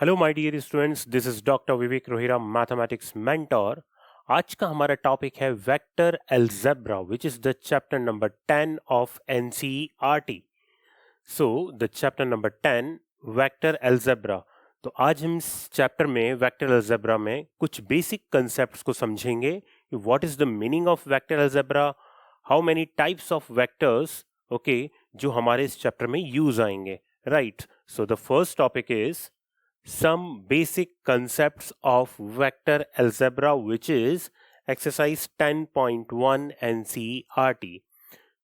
Hello my dear students, this is doctor Vivek Rohira, mathematics mentor. आज का हमारा टॉपिक है vector algebra, which is the chapter number 10 of NCERT. So the chapter number 10, vector algebra. तो आज हम इस chapter में वेक्टर अलजेब्रा में कुछ बेसिक कंसेप्ट्स को समझेंगे कि what is the meaning of vector algebra, how many types of vectors, okay, जो हमारे इस चैप्टर में यूज आएंगे, right. So the first topic is some basic concepts of vector algebra, which is exercise 10.1 NCERT।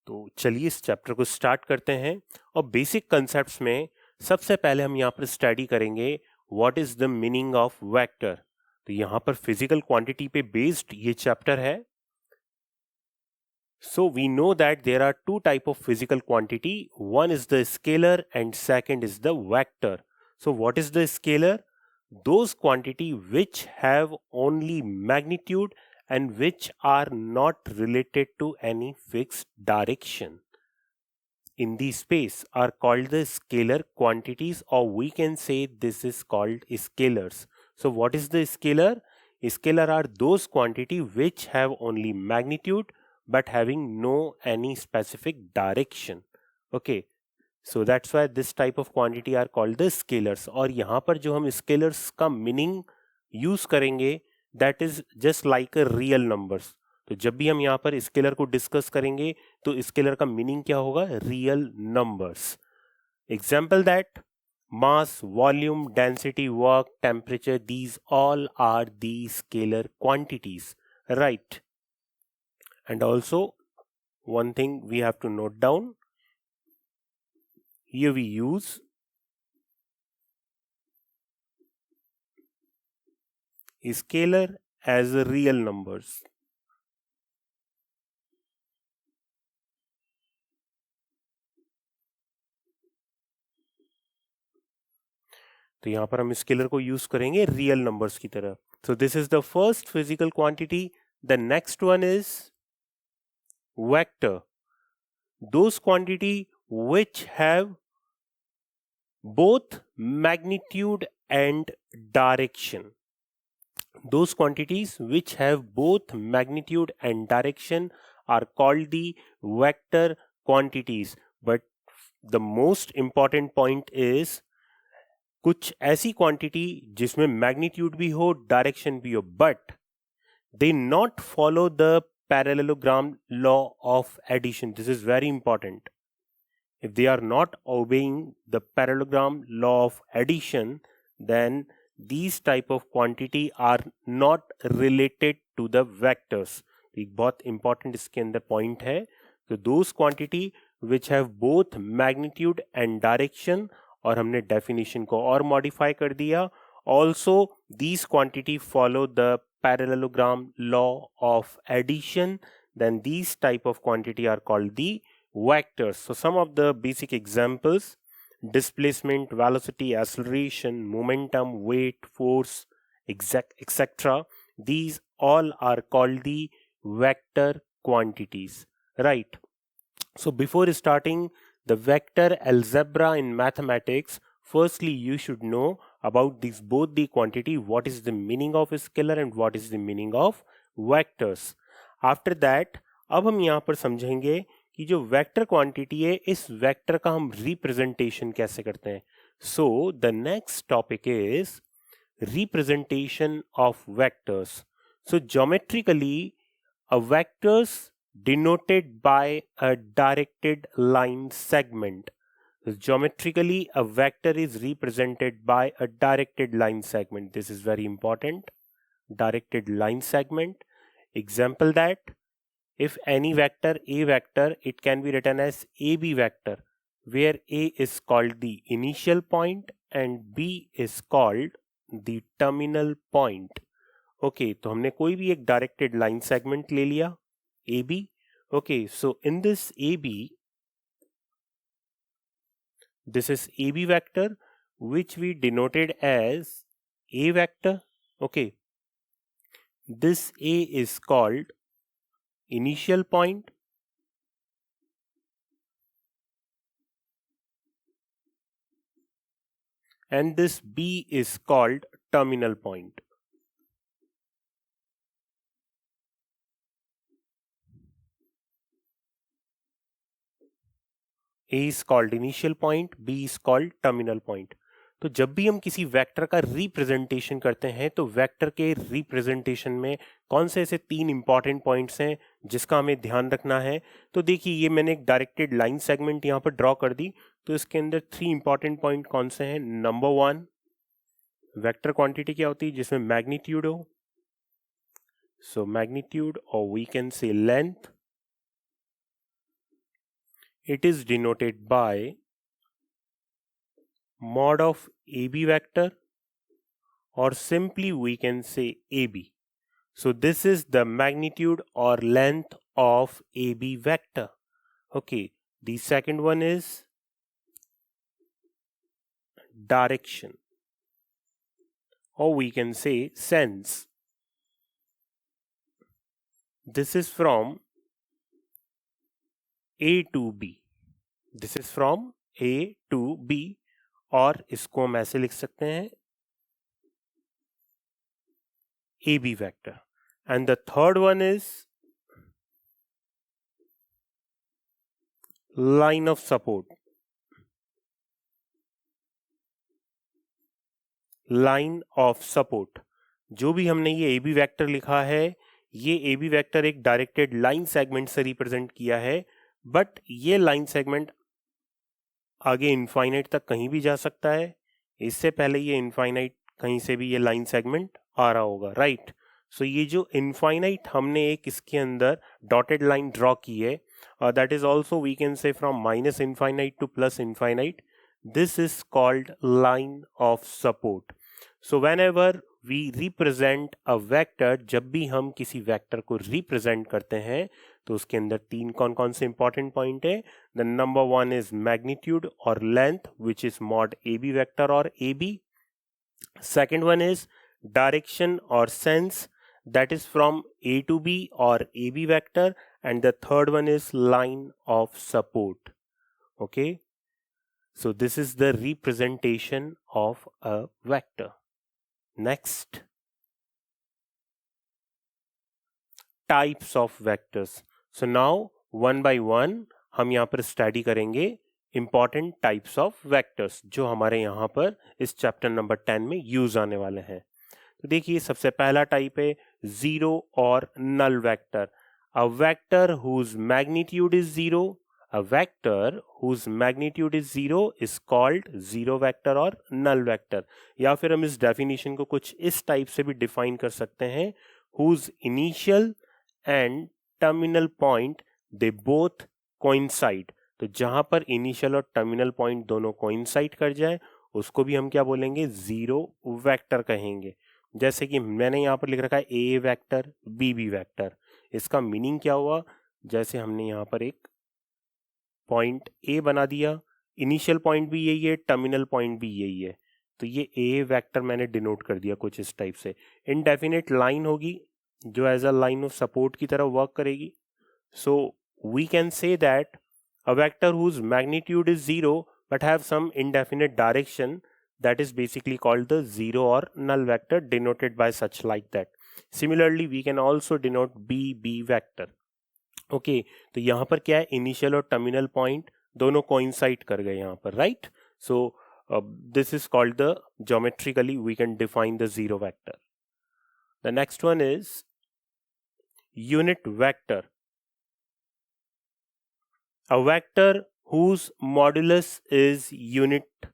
तो चलिए इस chapter को start करते हैं। और बेसिक कंसेप्ट्स में सबसे पहले हम यहाँ पर स्टडी करेंगे what is the meaning of vector. तो यहाँ पर फिजिकल क्वांटिटी पे बेस्ड ये चैप्टर है। So we know that there are two type of physical quantity. One is the scalar and second is the vector. So what is the scalar? Those quantity which have only magnitude and which are not related to any fixed direction in the space are called the scalar quantities, or we can say this is called scalars. So what is the scalar? Scalar are those quantity which have only magnitude but having no any specific direction. Okay, so that's why this type of quantity are called the scalars. और यहाँ पर जो हम scalars का meaning use करेंगे, that is just like a real numbers. तो जब भी हम यहाँ पर स्केलर को डिस्कस करेंगे तो स्केलर का मीनिंग क्या होगा? Real numbers. Example that mass, volume, density, work, temperature, these all are the scalar quantities, right? And also one thing we have to note down, here we use scalar as real numbers. तो यहां पर हम scalar को use करेंगे real numbers की तरह। सो this is the first physical quantity. The next one is vector, those quantity which have both magnitude and direction. Those quantities which have both magnitude and direction are called the vector quantities. But the most important point is कुछ ऐसी quantity जिसमें magnitude भी हो, direction भी हो, but they not follow the parallelogram law of addition. This is very important. If they are not obeying the parallelogram law of addition, then these type of quantity are not related to the vectors. एक बहुत important इसके अंदर point है। तो those quantity which have both magnitude and direction, और हमने definition को और modify कर दिया। Also these quantity follow the parallelogram law of addition, then these type of quantity are called the vectors. So some of the basic examples: displacement, velocity, acceleration, momentum, weight, force, etc. These all are called the vector quantities, right? So before starting the vector algebra in mathematics, firstly you should know about these both the quantity, what is the meaning of scalar and what is the meaning of vectors. After that अब हम यहाँ पर समझेंगे कि जो vector quantity है, इस vector का हम रिप्रेजेंटेशन कैसे करते हैं। So the next topic is representation of vectors. So geometrically a vectors denoted by a directed line segment. Geometrically, a vector is represented by a directed line segment. This is very important. Directed line segment. Example that if any vector A vector, it can be written as AB vector, where A is called the initial point and B is called the terminal point. Okay, तो हमने कोई भी एक directed line segment ले लिया A B. Okay, so in this A B, this is A B vector which we denoted as A vector. Okay, this A is called initial point and this B is called terminal point. A is called initial point, B is called terminal point. तो जब भी हम किसी vector का representation करते हैं तो vector के रिप्रेजेंटेशन में कौन से ऐसे 3 इंपॉर्टेंट पॉइंट्स हैं जिसका हमें ध्यान रखना है। तो देखिए ये मैंने एक डायरेक्टेड लाइन सेगमेंट यहाँ पर ड्रॉ कर दी, तो इसके अंदर 3 इंपॉर्टेंट पॉइंट कौन से हैं। नंबर 1, वेक्टर क्वांटिटी क्या होती है जिसमें मैग्नीट्यूड हो, सो मैग्नीट्यूड और we can say length, it is denoted by mod of AB vector or simply we can say AB. So this is the magnitude or length of AB vector. Okay, the second one is direction or we can say sense. This is from A to B. This is from A to B और इसको हम ऐसे लिख सकते हैं AB vector. And the third one is line of support. Line of support. जो भी हमने ये AB vector लिखा है, ये AB vector एक डायरेक्टेड लाइन सेगमेंट से रिप्रेजेंट किया है, बट ये लाइन सेगमेंट आगे इनफाइनाइट तक कहीं भी जा सकता है। इससे पहले ये इनफाइनाइट कहीं से भी ये लाइन सेगमेंट आ रहा होगा, राइट। सो ये जो इनफाइनाइट हमने एक इसके अंदर डॉटेड लाइन ड्रॉ की है, that is also we can say from minus infinite to plus infinite, this is called line of support. So whenever we represent a vector, जब भी हम किसी वेक्टर को रिप्रेजेंट करते हैं तो उसके अंदर 3 कौन कौन से इंपॉर्टेंट पॉइंट है। द नंबर 1 इज मैग्नीट्यूड और length which is mod AB vector और AB. Second one is direction और sense, that is from A to B or AB vector, and the third one is line of support. Okay, so this is the representation of a vector. Next, types of vectors. So now one by one हम यहाँ पर study करेंगे important types of vectors जो हमारे यहाँ पर इस chapter number 10 में यूज आने वाले हैं। तो देखिए सबसे पहला टाइप है जीरो और null vector. A vector whose magnitude is zero, a vector whose magnitude is zero is called zero vector और नल वेक्टर। या फिर हम इस डेफिनेशन को कुछ इस टाइप से भी डिफाइन कर सकते हैं, whose initial and terminal point they both coincide. तो जहां पर इनिशियल और टर्मिनल पॉइंट दोनों कोइंसाइड कर जाए उसको भी हम क्या बोलेंगे, जीरो वेक्टर कहेंगे। जैसे कि मैंने यहाँ पर लिख रखा है ए वेक्टर बी बी वेक्टर। इसका मीनिंग क्या हुआ, जैसे हमने यहाँ पर एक पॉइंट ए बना दिया, इनिशियल पॉइंट भी यही है, टर्मिनल पॉइंट भी यही है, तो ये ए वेक्टर मैंने डिनोट कर दिया कुछ इस टाइप से। इनडेफिनेट लाइन होगी जो as a line of support की तरह वर्क करेगी। So we can say that a vector whose magnitude is zero but have some indefinite direction, that is basically called the zero or null vector denoted by such like that. Similarly we can also denote B vector. Okay, तो यहाँ पर क्या है, initial और terminal point दोनों coincide कर गए यहाँ पर, right. So this is called the geometrically we can define the zero vector. The next one is unit vector. A vector whose modulus is unit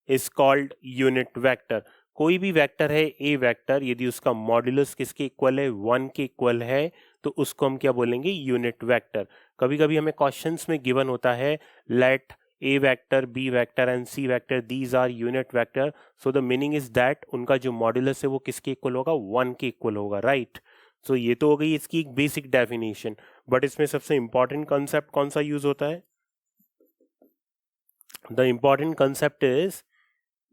is called unit vector. कोई भी vector है ए vector, यदि उसका modulus किसके equal है, 1 के equal है, तो उसको हम क्या बोलेंगे, यूनिट वेक्टर। कभी कभी हमें क्वेश्चंस में गिवन होता है let A vector B vector and C vector these are unit vector, so the meaning is that उनका जो मॉड्यूलस है वो किसके इक्वल होगा, 1 के इक्वल होगा, राइट। सो ये तो हो गई इसकी एक बेसिक डेफिनेशन, बट इसमें सबसे इंपॉर्टेंट कॉन्सेप्ट कौन सा यूज होता है। The important concept is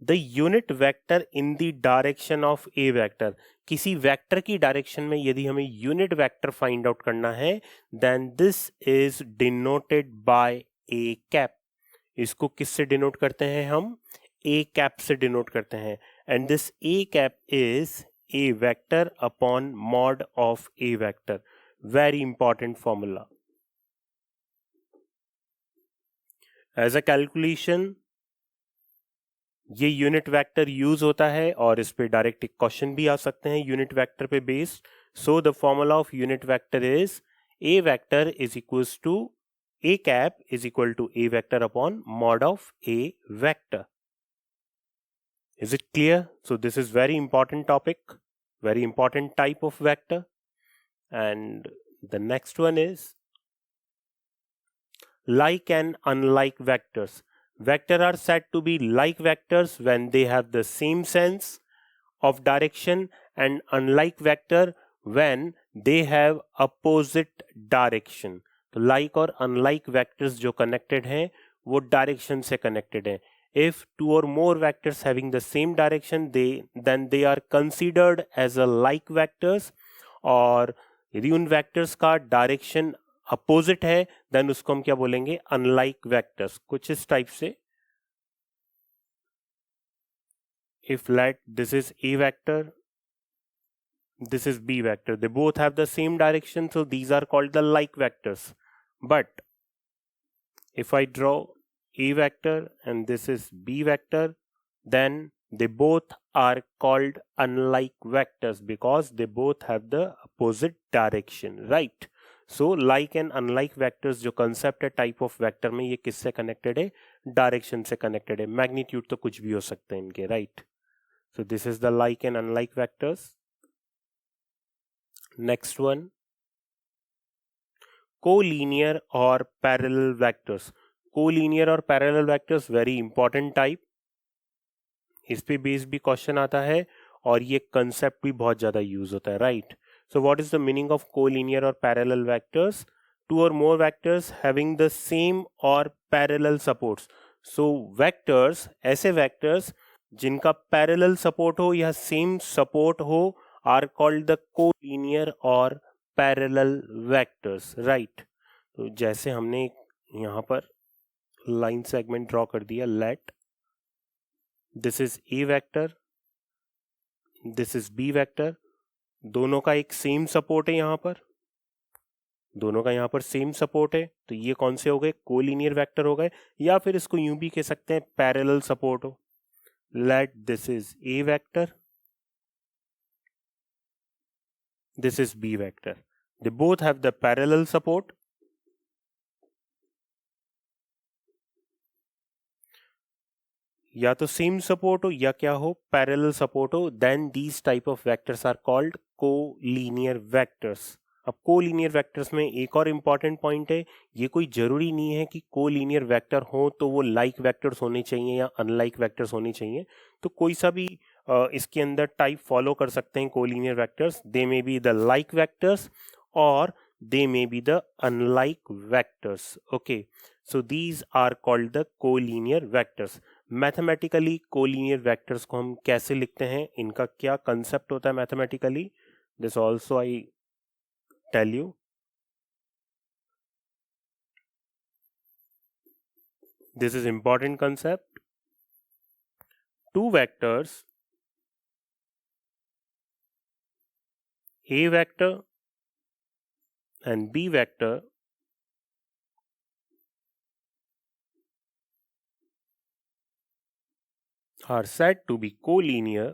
the unit vector in the direction of a vector. किसी वेक्टर की डायरेक्शन में यदि हमें यूनिट वेक्टर फाइंड आउट करना है, then this is denoted by a cap. इसको किससे डिनोट करते हैं हम, ए कैप से डिनोट करते हैं, and this A cap is A vector upon mod of A vector. Very important formula. As a calculation ये यूनिट वेक्टर यूज होता है और इस पे डायरेक्ट एक क्वेश्चन भी आ सकते हैं यूनिट वेक्टर पे based. So the formula of unit vector is A vector is equals to a cap is equal to a vector upon mod of a vector. Is it clear? So this is very important topic, very important type of vector. And the next one is like and unlike vectors. Vector are said to be like vectors when they have the same sense of direction, and unlike vector when they have opposite direction. तो like और unlike vectors जो कनेक्टेड हैं वो direction से connected हैं. If two और more vectors having the same direction then they are considered as a like vectors, और यदि उन वेक्टर्स का डायरेक्शन अपोजिट है देन उसको हम क्या बोलेंगे, अनलाइक वेक्टर्स. कुछ इस टाइप से, if let this is a vector, this is b vector, they both have the same direction, so these are called the like vectors. But if I draw a vector and this is b vector, then they both are called unlike vectors because they both have the opposite direction, right? So like and unlike vectors जो concept है type of vector में, ये किससे connected है, direction से connected है. magnitude तो कुछ भी हो सकते हैं इनके, right? So this is the like and unlike vectors. Next one, collinear और parallel vectors. collinear और parallel vectors very important type. इस पे बेस भी क्वेश्चन आता है और ये कंसेप्ट भी बहुत ज्यादा यूज होता है, right? So what is the meaning of collinear और पैरेलल वेक्टर्स? टू और more vectors having the same और पैरेलल सपोर्ट्स. सो वेक्टर्स, ऐसे वेक्टर्स जिनका पैरेलल सपोर्ट हो या सेम सपोर्ट हो, आर कॉल्ड द कोलिनियर और पैरेलल वेक्टर्स, राइट? तो जैसे हमने यहाँ पर लाइन सेगमेंट ड्रॉ कर दिया, let this is A vector, this is B vector, दोनों का एक सेम सपोर्ट है, यहाँ पर दोनों का यहाँ पर सेम सपोर्ट है, तो ये कौन से हो गए, कोलिनियर वेक्टर हो गए. या फिर इसको यूं भी कह सकते हैं पैरेलल सपोर्ट हो. Late this is A vector, this is b vector, they both have the parallel support. या तो सेम सपोर्ट हो या क्या हो, पैरेलल सपोर्ट हो, then these type of vectors are called collinear vectors. अब कोलिनियर वेक्टर्स में एक और इंपॉर्टेंट पॉइंट है, ये कोई जरूरी नहीं है कि कोलिनियर वेक्टर हो तो वो लाइक वेक्टर्स होने चाहिए या अनलाइक वेक्टर्स होने चाहिए. तो कोई सा भी इसके अंदर टाइप फॉलो कर सकते हैं collinear vectors. They may be the like vectors और they may be the unlike vectors. Okay, so these are called the collinear vectors. Mathematically collinear vectors को हम कैसे लिखते हैं, इनका क्या कंसेप्ट होता है mathematically, this also I tell you. This is important concept. Two vectors, A vector and B vector are said to be collinear.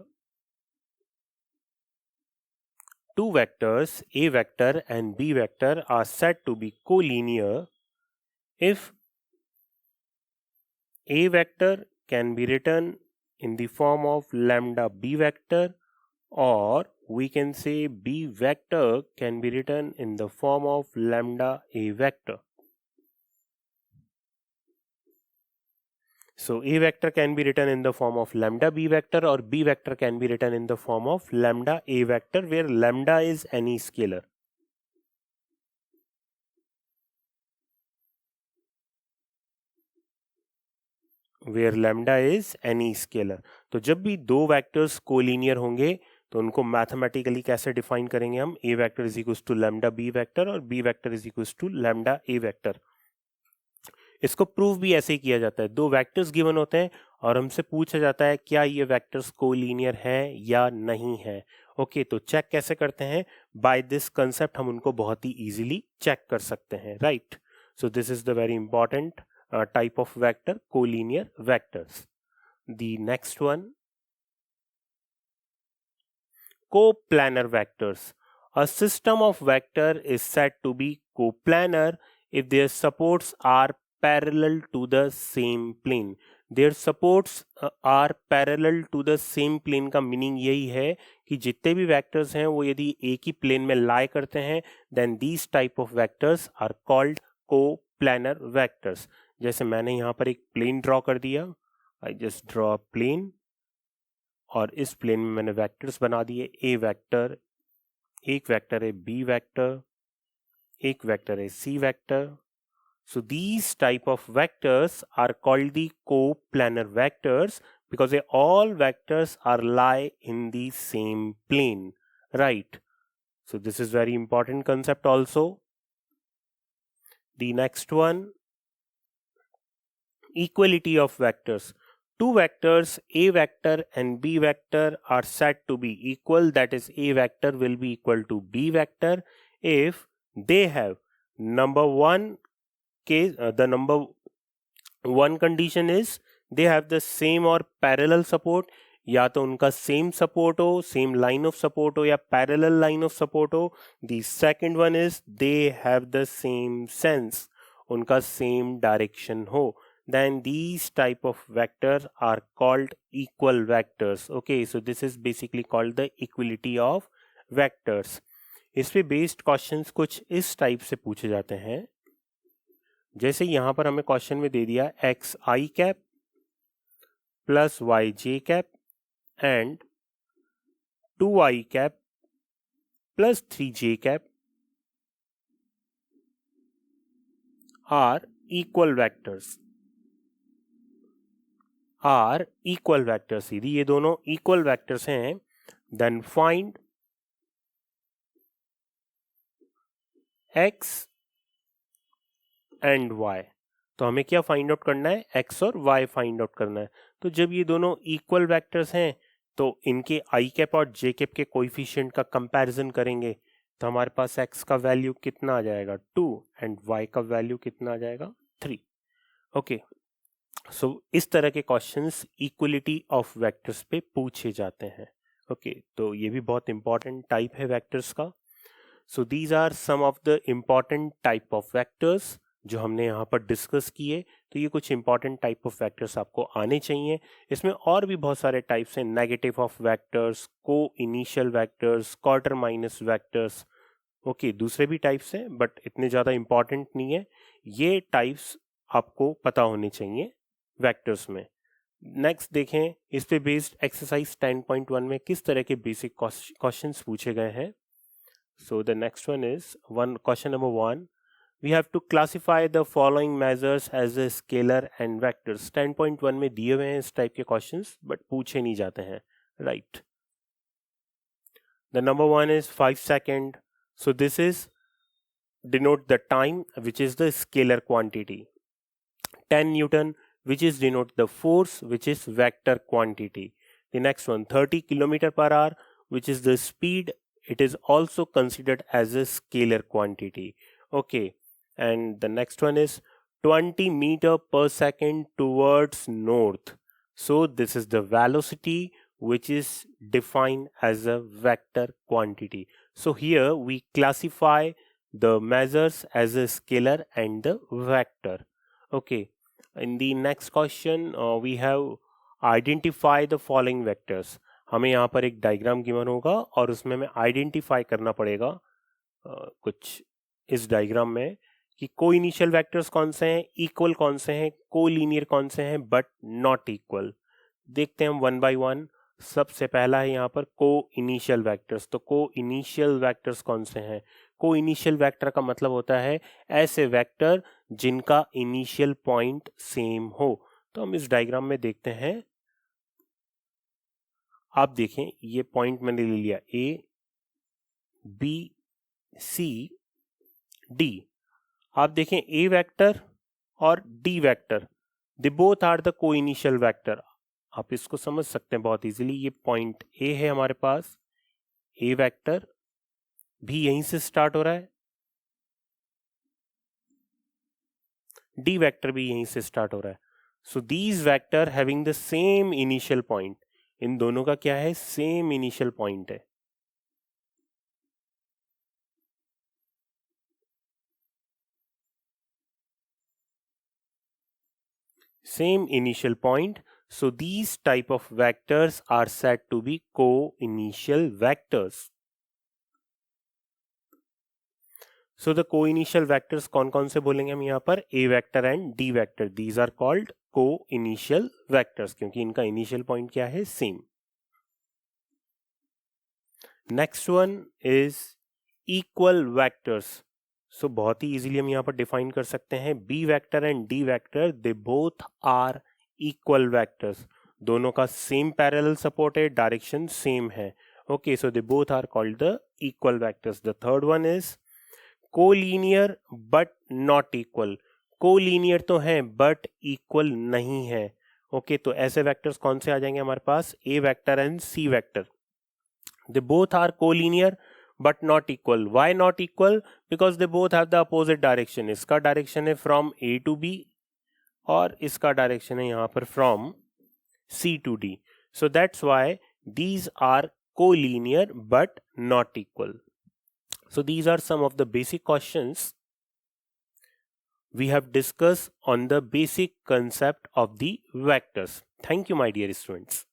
Two vectors, A vector and B vector, are said to be collinear if A vector can be written in the form of lambda B vector, or we can say B vector can be written in the form of lambda A vector. So A vector can be written in the form of lambda B vector, or B vector can be written in the form of lambda A vector, where lambda is any scalar. Where lambda is any scalar. तो जब भी दो vectors collinear होंगे तो उनको mathematically कैसे define करेंगे हम, A vector is equal to lambda B vector और B vector is equal to lambda A vector. इसको प्रूव भी ऐसे ही किया जाता है. दो वेक्टर्स गिवन होते हैं और हमसे पूछा जाता है क्या ये वेक्टर्स कोलिनियर हैं या नहीं है। ओके, तो चेक कैसे करते हैं? बाय दिस कंसेप्ट हम उनको बहुत ही इजीली चेक कर सकते हैं, right? So this is the very important type of vector, collinear vectors. The next one, coplanar vectors. A system of vector is said to be coplanar if their supports are parallel to the same plane. Their supports are parallel to the same plane का meaning यही है कि जितने भी vectors हैं वो यदि एक ही प्लेन में लाई करते हैं, then these type of vectors are called coplanar vectors. जैसे मैंने यहाँ पर एक प्लेन ड्रॉ कर दिया, I just draw a plane, और इस प्लेन में मैंने वेक्टर्स बना दिए, ए वेक्टर, एक वेक्टर है बी वेक्टर, एक वेक्टर है C vector. So these type of vectors are called the coplanar vectors because they all vectors are lie in the same plane, right? So this is very important concept also. The next one, equality of vectors. Two vectors A vector and B vector are said to be equal, that is A vector will be equal to B vector if they have number one case, the number one condition is they have the same or parallel support, या तो उनका same support हो, same line of support हो या parallel line of support हो. The second one is they have the same sense, उनका same direction हो. Then these type of vectors are called equal vectors. Okay, so this is basically called the equality of vectors. इस पे based questions कुछ इस type से पूछे जाते हैं, जैसे यहां पर हमें क्वेश्चन में दे दिया x i cap plus y j cap and 2i cap plus 3j cap are equal vectors. Are equal vectors, यदि ये दोनों इक्वल वेक्टर्स हैं, then find x and y. तो हमें क्या फाइंड आउट करना है? x और y फाइंड आउट करना है. तो जब ये दोनों इक्वल वेक्टर्स हैं तो इनके i कैप और j कैप के कोएफिशिएंट का कंपैरिजन करेंगे, तो हमारे पास x का वैल्यू कितना आ जाएगा 2 एंड y का वैल्यू कितना आ जाएगा 3. ओके, सो इस तरह के क्वेश्चंस इक्वलिटी ऑफ वेक्टर्स पे पूछे जाते हैं. ओके, तो ये भी बहुत इंपॉर्टेंट टाइप है वेक्टर्स का. So these are some of the important type of vectors जो हमने यहाँ पर डिस्कस किए. तो ये कुछ इंपॉर्टेंट टाइप ऑफ वेक्टर्स आपको आने चाहिए. इसमें और भी बहुत सारे टाइप्स हैं, नेगेटिव ऑफ वेक्टर्स, को initial vectors, quarter minus vectors. Okay, दूसरे भी टाइप्स हैं बट इतने ज़्यादा इंपॉर्टेंट नहीं है. ये टाइप्स आपको पता होने चाहिए वेक्टर्स में. नेक्स्ट देखें, इस पे बेस्ड एक्सरसाइज 10.1 में किस तरह के बेसिक क्वेश्चंस पूछे गए हैं. So the next one is question number 1. We have to classify the following measures as a scalar and vectors. 10.1 में दिए हुए हैं इस टाइप के क्वेश्चंस बट पूछे नहीं जाते हैं, right? The number 1 is 5 second. So this is denote the time, which is the scalar quantity. 10 Newton, which is denote the force, which is vector quantity. The next one, 30 kilometer per hour, which is the speed. It is also considered as a scalar quantity. Okay, and the next one is 20 meter per second towards north. So this is the velocity which is defined as a vector quantity. So here we classify the measures as a scalar and the vector. Okay, in the next question we have identify the following vectors. हमें यहाँ पर एक diagram given होगा और उसमें हमें identify करना पड़ेगा कुछ इस डायग्राम में कि को इनिशियल वेक्टर्स कौन से हैं, इक्वल कौन से हैं, को लीनियर कौन से हैं बट नॉट इक्वल. देखते हैं हम वन बाय वन. सबसे पहला है यहाँ पर को इनिशियल वेक्टर्स. तो को इनिशियल वेक्टर्स कौन से हैं? को इनिशियल वेक्टर का मतलब होता है ऐसे वेक्टर जिनका इनिशियल पॉइंट सेम हो. तो हम इस डायग्राम में देखते हैं, आप देखें ये पॉइंट मैंने ले लिया ए बी सी डी. आप देखें ए वेक्टर और D vector they both are the coinitial vector. आप इसको समझ सकते हैं बहुत इजीली। ये पॉइंट ए है हमारे पास, ए वेक्टर भी यहीं से स्टार्ट हो रहा है, डी वेक्टर भी यहीं से स्टार्ट हो रहा है। So these vector having the same initial point, इन दोनों का क्या है, सेम इनिशियल पॉइंट है। Same initial point, so these type of vectors are said to be co-initial vectors. So the co-initial vectors कौन कौन से बोलेंगे हम यहाँ पर, a vector and d vector, these are called co-initial vectors क्योंकि इनका initial point क्या है, same. Next one is equal vectors. So बहुत ही easily हम यहाँ पर define कर सकते हैं, b vector and d vector they both are equal vectors. दोनों का same parallel support है, direction same है. Okay, so they both are called the equal vectors. The third one is collinear but not equal. collinear तो हैं but equal नहीं है. Okay, तो ऐसे vectors कौन से आ जाएंगे हमारे पास, a vector and c vector. They both are collinear but not equal. Why not equal? Because they both have the opposite direction. इसका direction है from A to B और इसका direction है यहाँ पर from C to D. So that's why these are collinear but not equal. So these are some of the basic questions we have discussed on the basic concept of the vectors. Thank you, my dear students.